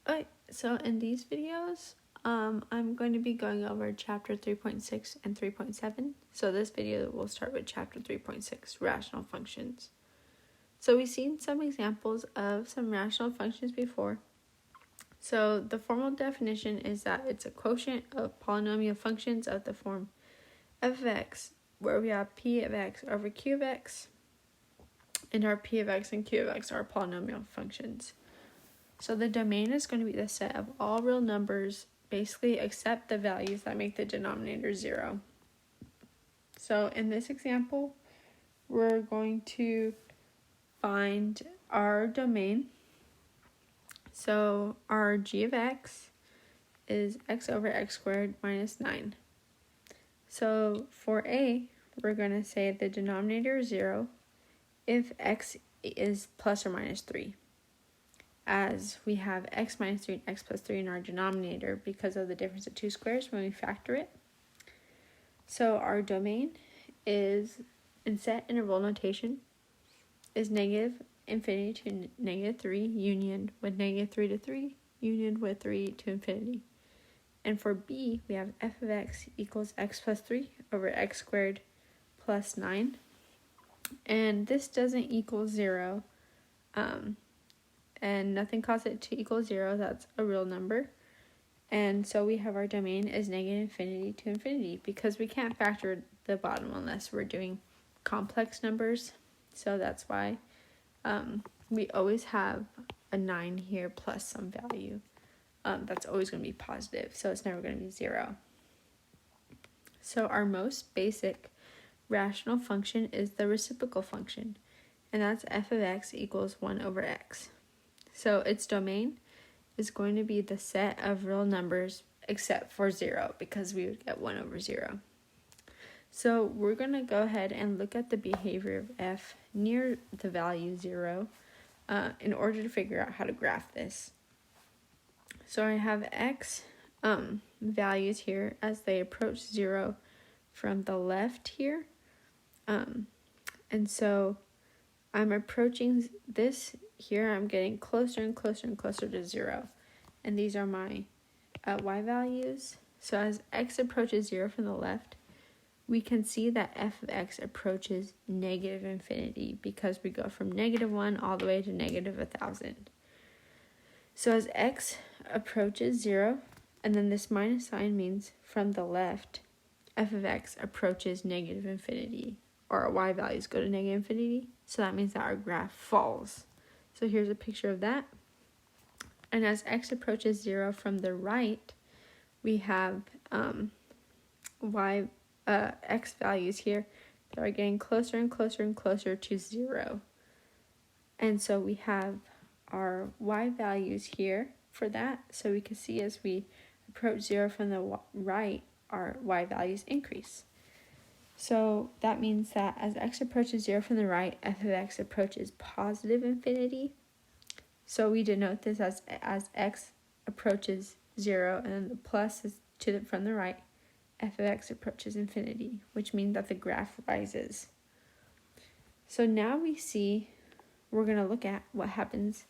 Okay, so in these videos, I'm going to be going over chapter 3.6 and 3.7. So this video will start with chapter 3.6, rational functions. So we've seen some examples of some rational functions before. So the formal definition is that it's a quotient of polynomial functions of the form f of x, where we have p of x over q of x, and our p of x and q of x are polynomial functions. So the domain is going to be the set of all real numbers, basically except the values that make the denominator 0. So in this example, we're going to find our domain. So our g of x is x over x squared minus 9. So for a, we're going to say the denominator is 0 if x is plus or minus 3. As we have x minus 3 and x plus 3 in our denominator because of the difference of two squares when we factor it. So our domain is, in set interval notation, is negative infinity to negative 3 union with negative 3 to 3 union with 3 to infinity. And for b, we have f of x equals x plus 3 over x squared plus 9. And this doesn't equal 0. And nothing causes it to equal 0. That's a real number. And so we have our domain as negative infinity to infinity because we can't factor the bottom unless we're doing complex numbers. So that's why we always have a 9 here plus some value. That's always going to be positive, so it's never going to be 0. So our most basic rational function is the reciprocal function, and that's f of x equals 1 over x. So its domain is going to be the set of real numbers except for 0 because we would get 1 over 0. So we're going to go ahead and look at the behavior of f near the value 0 in order to figure out how to graph this. So I have x values here as they approach 0 from the left here. And so I'm approaching this here. I'm getting closer and closer and closer to 0. And these are my y values. So as x approaches 0 from the left, we can see that f of x approaches negative infinity because we go from negative 1 all the way to negative 1,000. So as x approaches 0, and then this minus sign means from the left, f of x approaches negative infinity, or our y values go to negative infinity. So that means that our graph falls. So here's a picture of that. And as x approaches 0 from the right, we have x values here that are getting closer and closer and closer to 0. And so we have our y values here for that. So we can see as we approach 0 from the right, our y values increase. So that means that as x approaches 0 from the right, f of x approaches positive infinity. So we denote this as x approaches 0, and then the plus is from the right, f of x approaches infinity, which means that the graph rises. So now we're going to look at what happens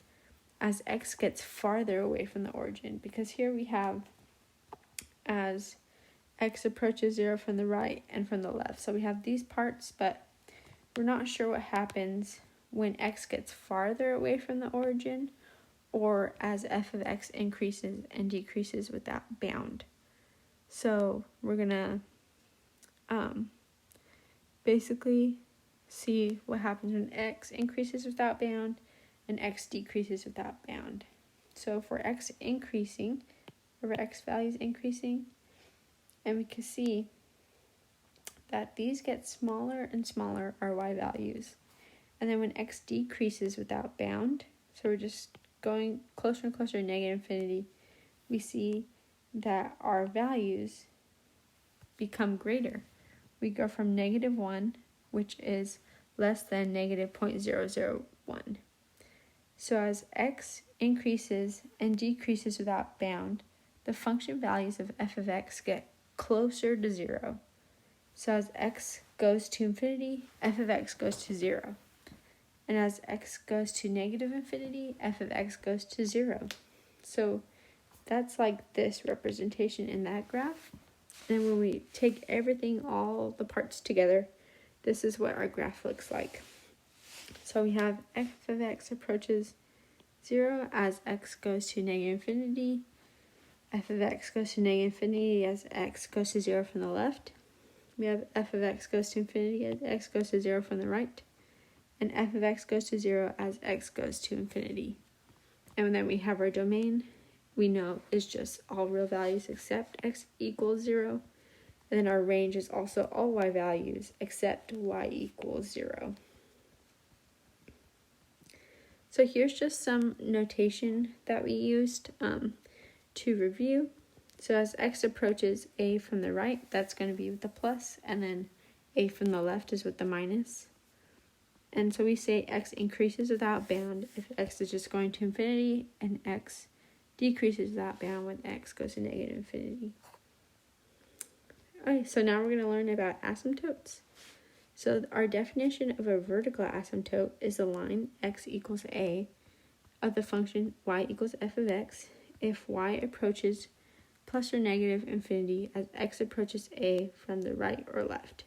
as x gets farther away from the origin, because here we have as x approaches 0 from the right and from the left. So we have these parts, but we're not sure what happens when x gets farther away from the origin or as f of x increases and decreases with that bound. So we're going to basically see what happens when x increases without bound and x decreases without bound. So for x increasing, or x values increasing, and we can see that these get smaller and smaller, our y values. And then when x decreases without bound, so we're just going closer and closer to negative infinity, we see that our values become greater. We go from negative 1, which is less than negative 0.001. So as x increases and decreases without bound, the function values of f of x get closer to 0. So as x goes to infinity, f of x goes to 0. And as x goes to negative infinity, f of x goes to 0. So that's like this representation in that graph. And when we take everything, all the parts together, this is what our graph looks like. So we have f of x approaches 0 as x goes to negative infinity. F of x goes to negative infinity as x goes to 0 from the left. We have f of x goes to infinity as x goes to 0 from the right. And f of x goes to 0 as x goes to infinity. And then we have our domain, we know is just all real values except x equals 0. And then our range is also all y values except y equals 0. So here's just some notation that we used to review. So as x approaches a from the right, that's going to be with the plus, and then a from the left is with the minus. And so we say x increases without bound if x is just going to infinity, and x decreases without bound when x goes to negative infinity. Alright, so now we're going to learn about asymptotes. So our definition of a vertical asymptote is the line x equals a of the function y equals f of x if y approaches plus or negative infinity as x approaches a from the right or left.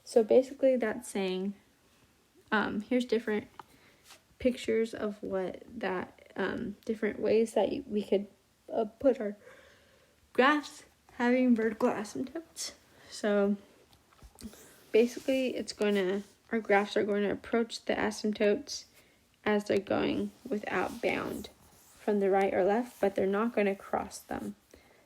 So basically that's saying, here's different pictures of what that, different ways that we could put our graphs having vertical asymptotes. So basically our graphs are going to approach the asymptotes as they're going without bound from the right or left, but they're not going to cross them.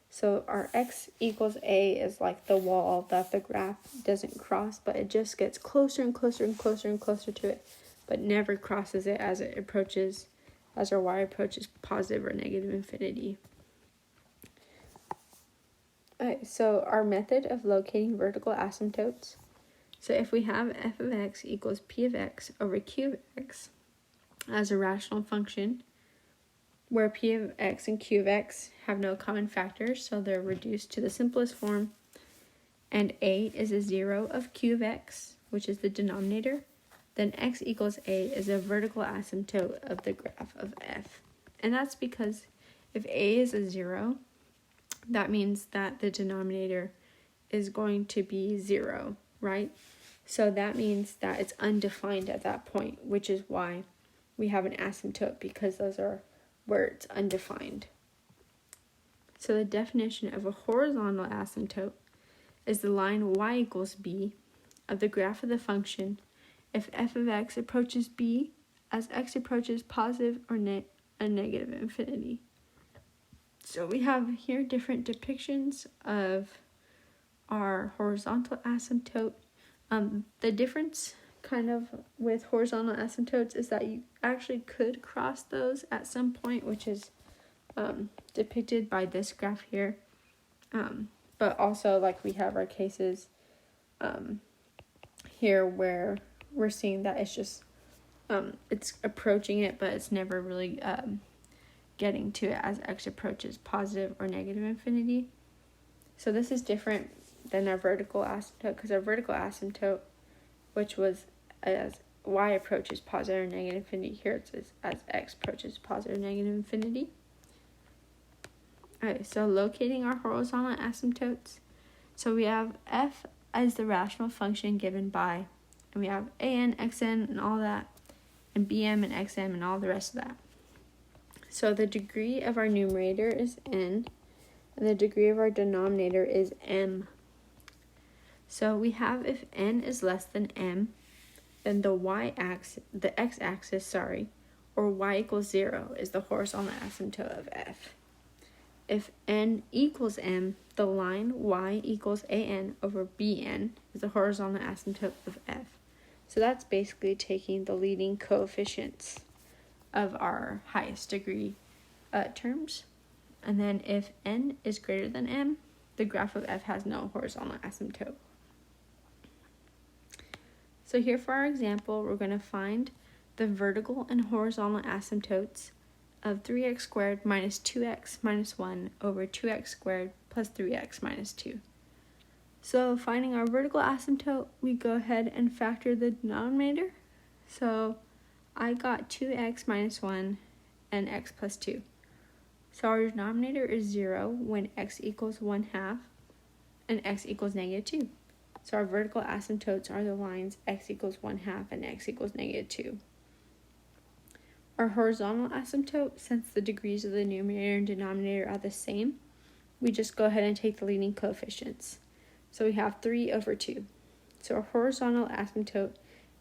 So our x equals a is like the wall that the graph doesn't cross, but it just gets closer and closer and closer and closer to it, but never crosses it as our y approaches positive or negative infinity. Alright, so our method of locating vertical asymptotes. So if we have f of x equals p of x over q of x as a rational function, where p of x and q of x have no common factors, so they're reduced to the simplest form, and a is a 0 of q of x, which is the denominator, then x equals a is a vertical asymptote of the graph of f. And that's because if a is a 0, that means that the denominator is going to be 0, right? So that means that it's undefined at that point, which is why we have an asymptote, because those are where it's undefined. So the definition of a horizontal asymptote is the line y equals b of the graph of the function if f of x approaches b as x approaches positive or a negative infinity. So we have here different depictions of our horizontal asymptote. The difference kind of with horizontal asymptotes is that you actually could cross those at some point, which is depicted by this graph here. But also, like, we have our cases here where we're seeing that it's just it's approaching it, but it's never really getting to it as x approaches positive or negative infinity. So this is different than our vertical asymptote, because our vertical asymptote, which was as y approaches positive or negative infinity, here it says as x approaches positive or negative infinity. Alright, so locating our horizontal asymptotes. So we have f as the rational function given by, and we have an, xn, and all that, and bm and xm and all the rest of that. So the degree of our numerator is n, and the degree of our denominator is m. So we have if n is less than m, then the x-axis, or y equals 0 is the horizontal asymptote of f. If n equals m, the line y equals an over bn is the horizontal asymptote of f. So that's basically taking the leading coefficients of our highest degree terms. And then if n is greater than m, the graph of f has no horizontal asymptote. So here for our example, we're going to find the vertical and horizontal asymptotes of 3x squared minus 2x minus 1 over 2x squared plus 3x minus 2. So finding our vertical asymptote, we go ahead and factor the denominator. So I got 2x minus 1 and x plus 2. So our denominator is 0 when x equals 1/2 and x equals -2. So our vertical asymptotes are the lines x equals 1/2 and x equals -2. Our horizontal asymptote, since the degrees of the numerator and denominator are the same, we just go ahead and take the leading coefficients. So we have 3/2. So our horizontal asymptote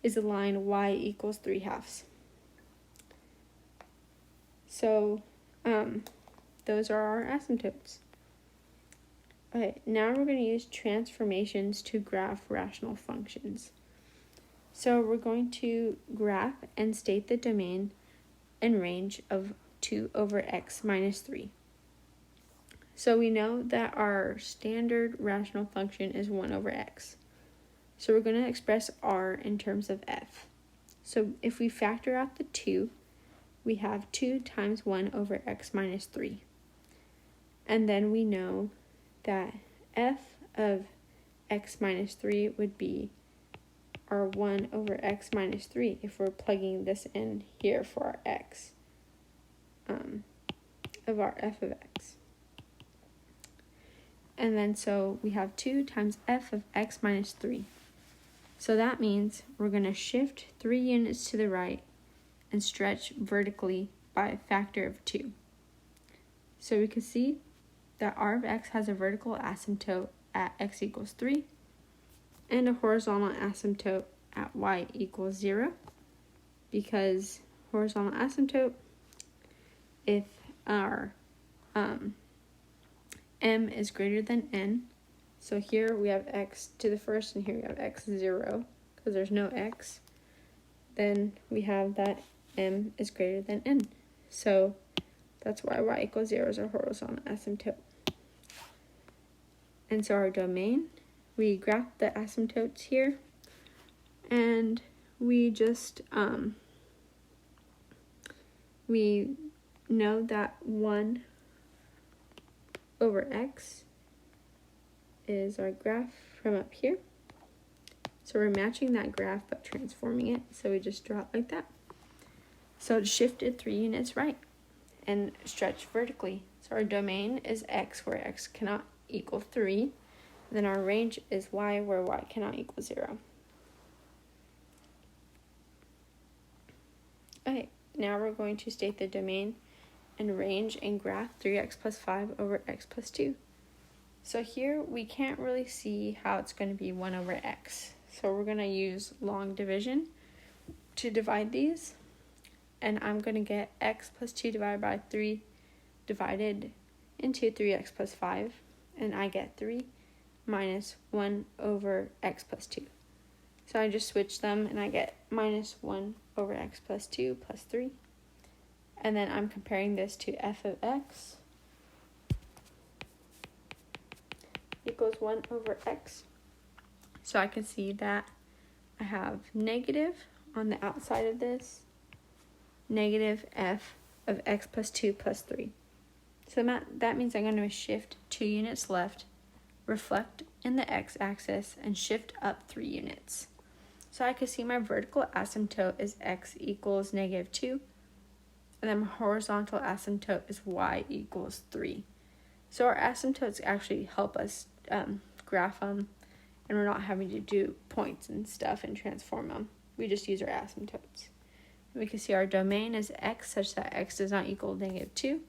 is the line y equals 3/2. So those are our asymptotes. Okay, now we're going to use transformations to graph rational functions. So we're going to graph and state the domain and range of 2/x minus 3. So we know that our standard rational function is 1/x. So we're going to express r in terms of f. So if we factor out the 2, we have 2 times 1/x minus 3. And then we know that f of x minus 3 would be our 1/x minus 3 if we're plugging this in here for our x of our f of x. And then so we have 2 times f of x minus 3. So that means we're going to shift 3 units to the right and stretch vertically by a factor of 2. So we can see that r of x has a vertical asymptote at x equals 3 and a horizontal asymptote at y equals 0, because horizontal asymptote, if our m is greater than n, so here we have x to the first and here we have x 0 because there's no x, then we have that m is greater than n. So that's why y equals 0 is our horizontal asymptote. And so our domain, we graph the asymptotes here, and we just, we know that 1/x is our graph from up here. So we're matching that graph but transforming it, so we just draw it like that. So it shifted 3 units right and stretched vertically. So our domain is x, where x cannot equal 3. Then our range is y, where y cannot equal 0. Okay, now we're going to state the domain and range and graph 3x plus 5 over x plus 2. So here we can't really see how it's going to be 1/x. So we're going to use long division to divide these. And I'm going to get x plus 2 divided by 3 divided into 3x plus 5. And I get 3 minus 1/x plus 2. So I just switch them and I get minus 1/x plus 2 plus 3. And then I'm comparing this to f of x equals 1/x. So I can see that I have negative on the outside of this, negative f of x plus 2 plus 3. So that means I'm going to shift 2 units left, reflect in the x-axis, and shift up 3 units. So I can see my vertical asymptote is x equals -2, and then my horizontal asymptote is y equals 3. So our asymptotes actually help us graph them, and we're not having to do points and stuff and transform them. We just use our asymptotes. We can see our domain is x such that x does not equal -2,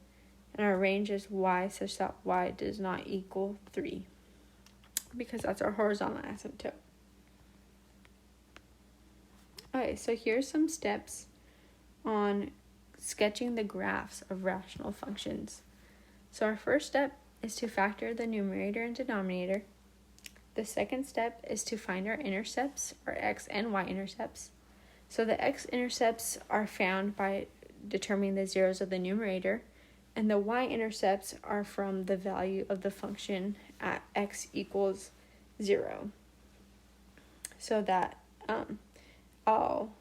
and our range is y such that y does not equal 3, because that's our horizontal asymptote. Okay, so here's some steps on sketching the graphs of rational functions. So our first step is to factor the numerator and denominator. The second step is to find our intercepts, our x and y intercepts. So the x-intercepts are found by determining the zeros of the numerator, and the y-intercepts are from the value of the function at x equals 0. So that I'll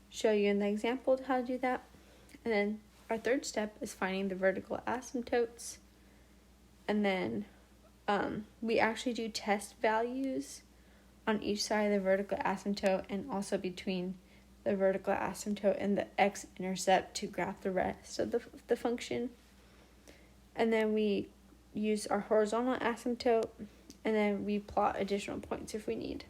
show you in the example how to do that. And then our third step is finding the vertical asymptotes. And then we actually do test values on each side of the vertical asymptote and also between the vertical asymptote and the x-intercept to graph the rest of the function. And then we use our horizontal asymptote, and then we plot additional points if we need.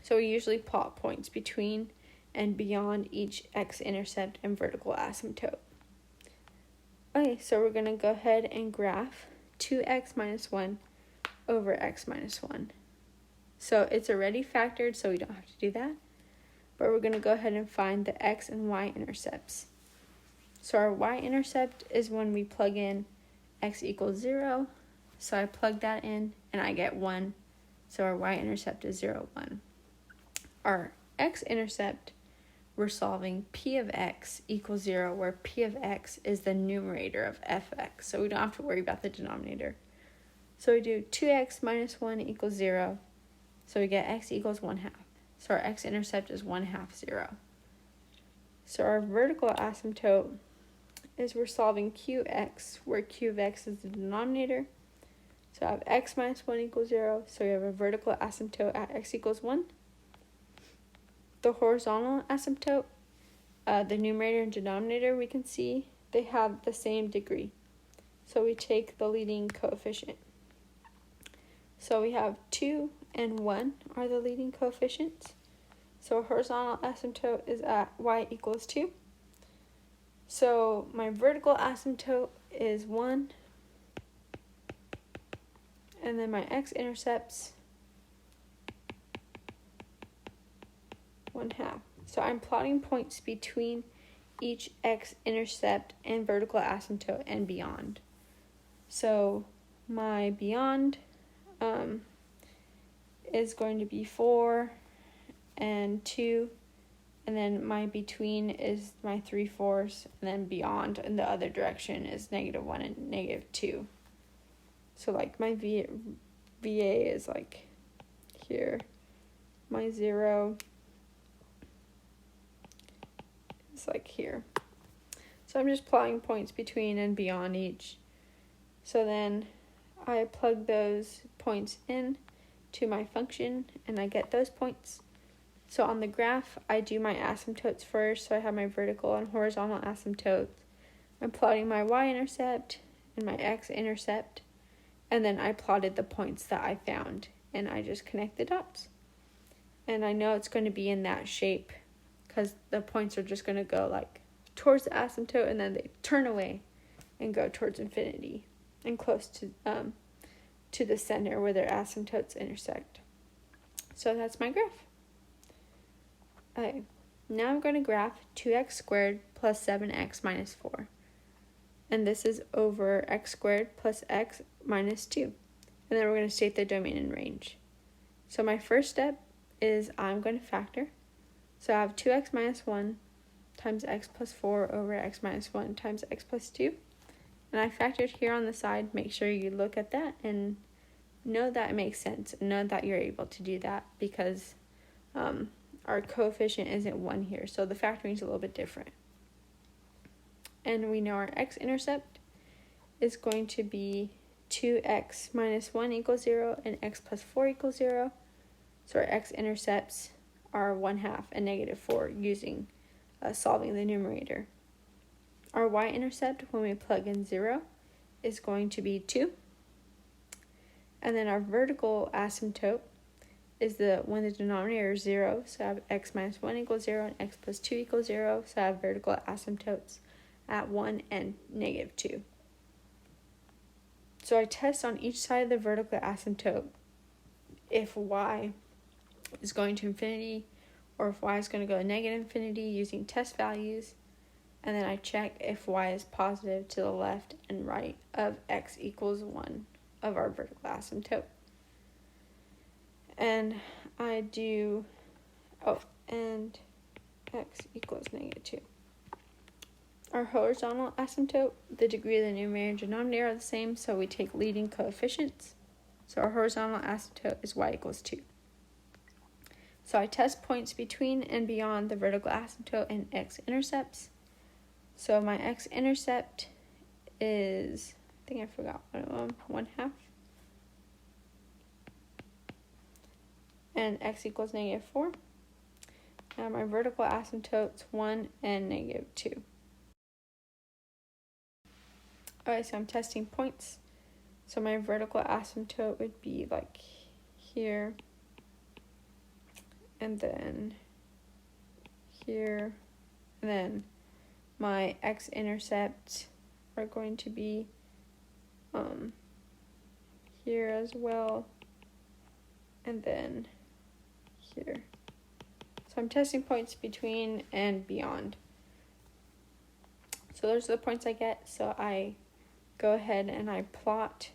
So we usually plot points between and beyond each x-intercept and vertical asymptote. Okay, so we're going to go ahead and graph 2x minus 1 over x minus 1. So it's already factored, so we don't have to do that. But we're going to go ahead and find the x and y intercepts. So our y-intercept is when we plug in x equals 0. So I plug that in, and I get 1. So our y-intercept is 0, 1. Our x-intercept, we're solving p of x equals 0, where p of x is the numerator of fx. So we don't have to worry about the denominator. So we do 2x minus 1 equals 0. So we get x equals 1/2. So our x-intercept is 1/2, 0. So our vertical asymptote is we're solving qx, where q of x is the denominator. So I have x minus 1 equals 0. So we have a vertical asymptote at x equals 1. The horizontal asymptote, the numerator and denominator, we can see they have the same degree. So we take the leading coefficient. So we have 2 and 1 are the leading coefficients. So horizontal asymptote is at y equals 2. So my vertical asymptote is 1. And then my x-intercepts 1/2. So I'm plotting points between each x-intercept and vertical asymptote and beyond. So my beyond is going to be 4 and 2, and then my between is my 3/4, and then beyond in the other direction is -1 and -2. So like my VA is like here, my 0 is like here. So I'm just plotting points between and beyond each. So then I plug those points in to my function, and I get those points. So on the graph, I do my asymptotes first. So I have my vertical and horizontal asymptotes. I'm plotting my y-intercept and my x-intercept, and then I plotted the points that I found, and I just connect the dots. And I know it's going to be in that shape because the points are just going to go like towards the asymptote, and then they turn away and go towards infinity and close to the center where their asymptotes intersect. So that's my graph. Okay, now I'm going to graph 2x squared plus 7x minus 4. And this is over x squared plus x minus 2. And then we're going to state the domain and range. So my first step is I'm going to factor. So I have 2x minus 1 times x plus 4 over x minus 1 times x plus 2. And I factored here on the side. Make sure you look at that and know that it makes sense. Know that you're able to do that because our coefficient isn't 1 here. So the factoring is a little bit different. And we know our x-intercept is going to be 2x minus 1 equals 0 and x plus 4 equals 0. So our x-intercepts are 1/2 and -4 using solving the numerator. Our y-intercept, when we plug in 0, is going to be 2. And then our vertical asymptote is when the denominator is 0. So I have x minus 1 equals 0 and x plus 2 equals 0. So I have vertical asymptotes at 1 and -2. So I test on each side of the vertical asymptote if y is going to infinity or if y is going to go negative infinity using test values. And then I check if y is positive to the left and right of x equals 1 of our vertical asymptote. And I do, and x equals -2. Our horizontal asymptote, the degree of the numerator and denominator are the same, so we take leading coefficients. So our horizontal asymptote is y equals 2. So I test points between and beyond the vertical asymptote and x-intercepts. So my x-intercept is, I think I forgot one of them, 1/2. And x equals -4. Now my vertical asymptotes 1 and -2. Alright, so I'm testing points. So my vertical asymptote would be like here, and then here, and then my x-intercepts are going to be here as well, and then here. So I'm testing points between and beyond. So those are the points I get. So I go ahead and I plot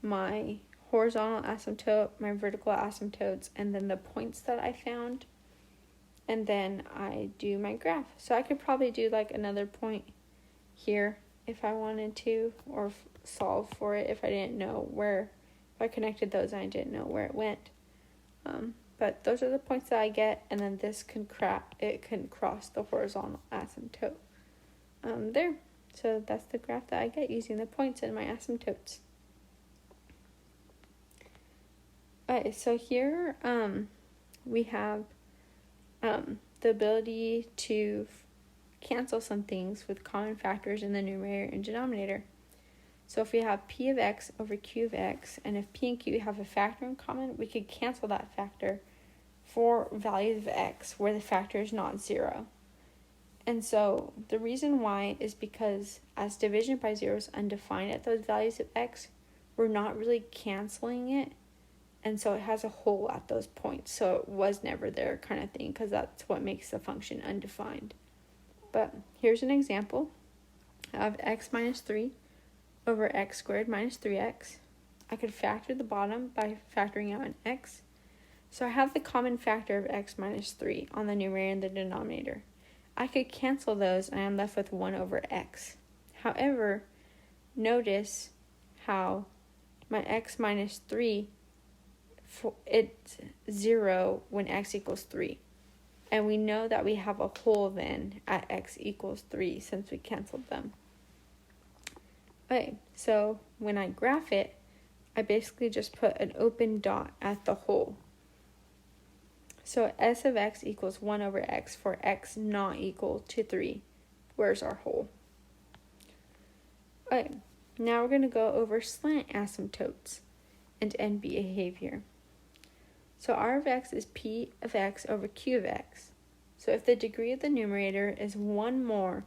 my horizontal asymptote, my vertical asymptotes, and then the points that I found. And then I do my graph. So I could probably do like another point here if I wanted to, or solve for it if I didn't know where, if I connected those and I didn't know where it went. But those are the points that I get, and then this can cross the horizontal asymptote there. So that's the graph that I get using the points in my asymptotes. Okay, so here we have the ability to cancel some things with common factors in the numerator and denominator. So if we have p of x over q of x, and if p and q have a factor in common, we could cancel that factor for values of x where the factor is not 0. And so the reason why is because as division by 0 is undefined at those values of x, we're not really canceling it. And so it has a hole at those points. So it was never there kind of thing, because that's what makes the function undefined. But here's an example of x minus 3 over x squared minus 3x. I could factor the bottom by factoring out an x. So I have the common factor of x minus 3 on the numerator and the denominator. I could cancel those and I'm left with 1 over x. However, notice how my x minus 3, it's 0 when x equals 3. And we know that we have a hole then at x equals 3 since we canceled them. Okay, so when I graph it, I basically just put an open dot at the hole. So s of x equals 1 over x for x not equal to 3. Where's our hole? Okay, now we're going to go over slant asymptotes and end behavior. So r of x is p of x over q of x. So if the degree of the numerator is 1 more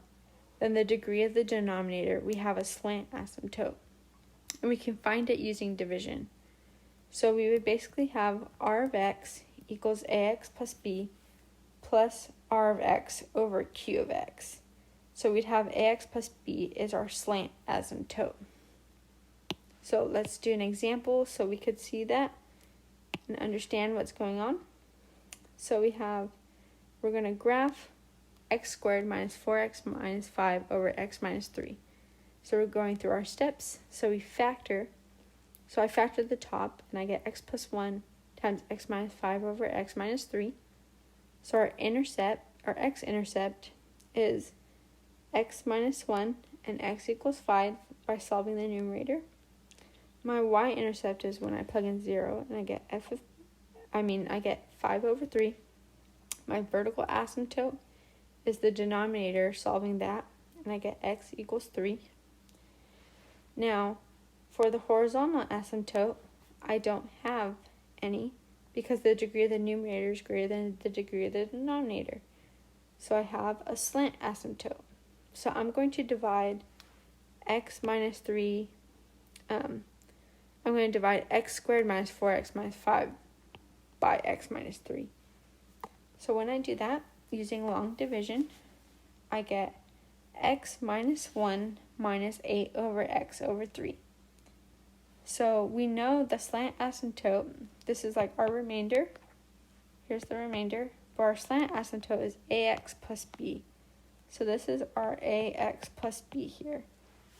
than the degree of the denominator, we have a slant asymptote. And we can find it using division. So we would basically have r of x equals ax plus b plus r of x over q of x. So we'd have ax plus b is our slant asymptote. So let's do an example so we could see that and understand what's going on. So we're going to graph x squared minus 4x minus 5 over x minus 3. So we're going through our steps. So we factor. So I factor the top, and I get x plus 1 times x minus 5 over x minus 3. So our x-intercept is x minus 1 and x equals 5 by solving the numerator. My y-intercept is when I plug in 0, and I get I get 5 over 3. My vertical asymptote is the denominator, solving that, and I get x equals 3. Now, for the horizontal asymptote, I don't have any because the degree of the numerator is greater than the degree of the denominator. So I have a slant asymptote. So I'm going to divide x minus 3, I'm going to divide x squared minus 4x minus 5 by x minus 3. So when I do that, using long division, I get x minus 1 minus 8 over x over 3. So we know the slant asymptote, this is like our remainder. Here's the remainder. But our slant asymptote is ax plus b. So this is our ax plus b here.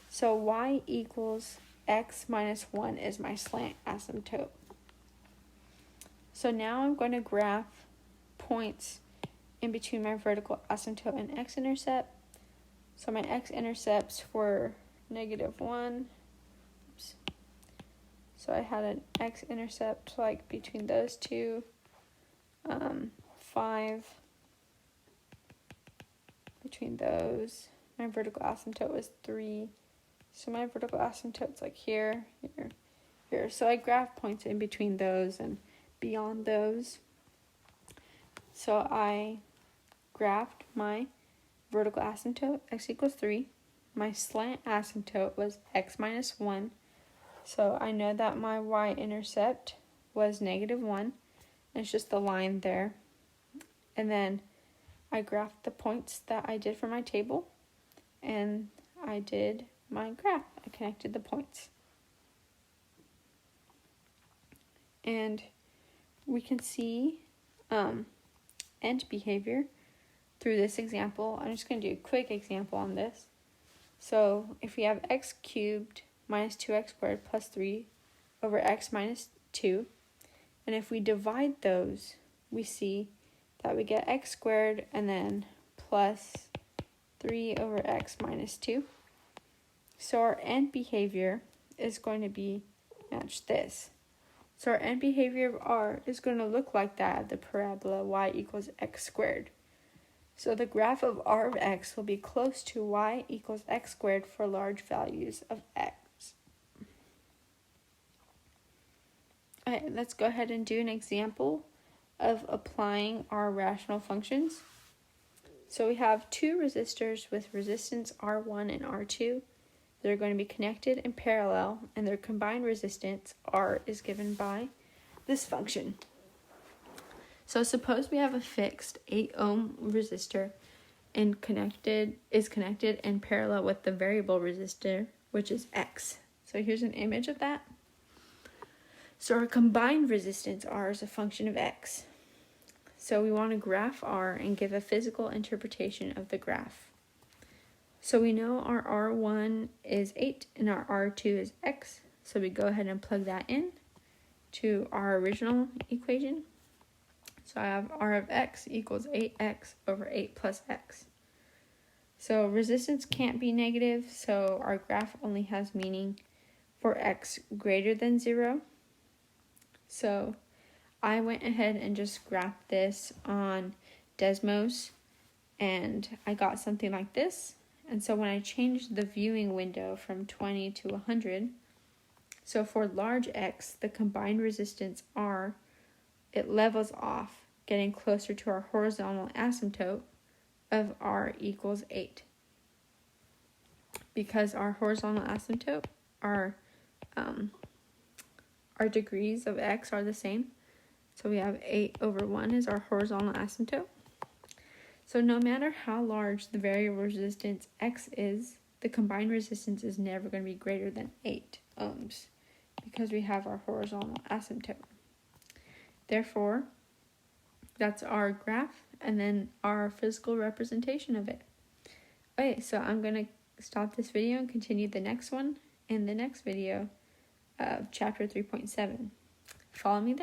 So y equals x minus 1 is my slant asymptote. So now I'm going to graph points in between my vertical asymptote and x-intercept. So my x-intercepts were -1. Oops. So I had an x-intercept like between those two, 5 between those. My vertical asymptote was 3, So my vertical asymptote's like here, here, here. So I graph points in between those and beyond those. So I graphed my vertical asymptote, x equals 3. My slant asymptote was x minus 1. So I know that my y-intercept was negative 1. It's just the line there. And then I graphed the points that I did for my table. And I did my graph. I connected the points. And we can see end behavior through this example. I'm just going to do a quick example on this. So if we have x cubed minus 2x squared plus 3 over x minus 2, and if we divide those, we see that we get x squared and then plus 3 over x minus 2. So our end behavior is going to be match this. So our end behavior of r is going to look like that of the parabola y equals x squared. So the graph of r of x will be close to y equals x squared for large values of x. Alright, let's go ahead and do an example of applying our rational functions. So we have two resistors with resistance R1 and R2. They're going to be connected in parallel, and their combined resistance, R, is given by this function. So suppose we have a fixed 8 ohm resistor and is connected in parallel with the variable resistor, which is X. So here's an image of that. So our combined resistance, R, is a function of X. So we want to graph R and give a physical interpretation of the graph. So we know our R1 is 8 and our R2 is X. So we go ahead and plug that in to our original equation. So I have R of X equals 8X over 8 plus X. So resistance can't be negative, so our graph only has meaning for X greater than 0. So I went ahead and just graphed this on Desmos, and I got something like this. And so when I changed the viewing window from 20 to 100, so for large X, the combined resistance R, it levels off, getting closer to our horizontal asymptote of R equals 8. Because our horizontal asymptote, our degrees of X are the same. So we have 8 over 1 is our horizontal asymptote. So no matter how large the variable resistance X is, the combined resistance is never going to be greater than 8 ohms because we have our horizontal asymptote. Therefore, that's our graph and then our physical representation of it. Okay, so I'm going to stop this video and continue the next one in the next video of chapter 3.7. Follow me there.